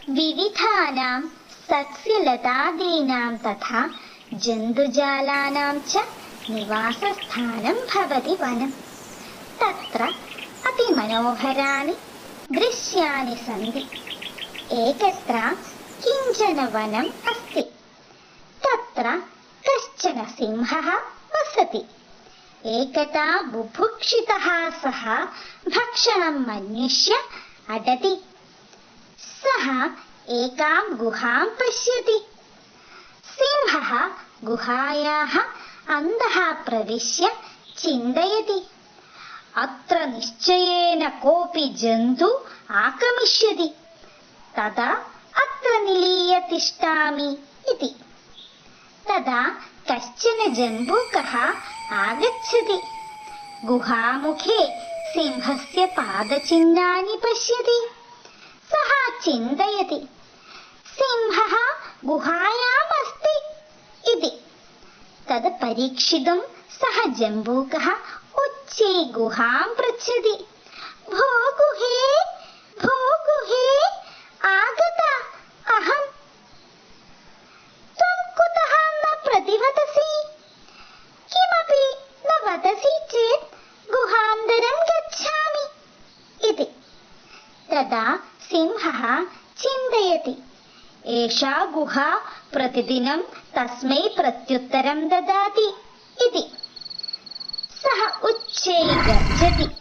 विविधानां सस्यलतादीनां तथा जन्तुजालानां च निवासस्थानं भवति वनं। तत्र अतिमनोहराणि दृश्यानि सन्ति। एकत्र किञ्चन वनम् अस्ति। तत्र कश्चन सिंहः वसति। एकदा बुभुक्षितः सः भक्षणम् अन्विष्य अटति। सः एकां गुहां पश्यति। सिंहः गुहायाः अन्तः प्रविश्य चिन्तयति, अत्र निश्चयेन कोऽपि जन्तु आगमिष्यति, तदा अत्र निलीय तिष्ठामि इति। तदा कश्चन जम्बूकः आगच्छति। गुहामुखे सिंहस्य पादचिह्नानि पश्यति। सः चिन्तयति, सिंहः गुहायाम् अस्ति इति। तद् परीक्षितुं सः जम्बूकः उच्चै गुहां पृच्छति। भो गुहे आगता अहम्। त्वं कुतः न प्रतिवदसि? किमपि न वदसि चेत् गुहान्तरं गच्छामि इति। तदा सिंहः चिन्तयति, एषा गुहा प्रतिदिनं तस्मै प्रत्युत्तरं ददाति इति। सः उच्चैः गर्जति।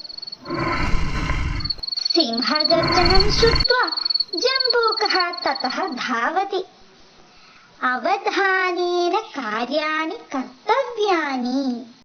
सिंहगर्जनं श्रुत्वा जम्बूकः ततः धावति। अवधानेन कार्याणि कर्तव्यानि।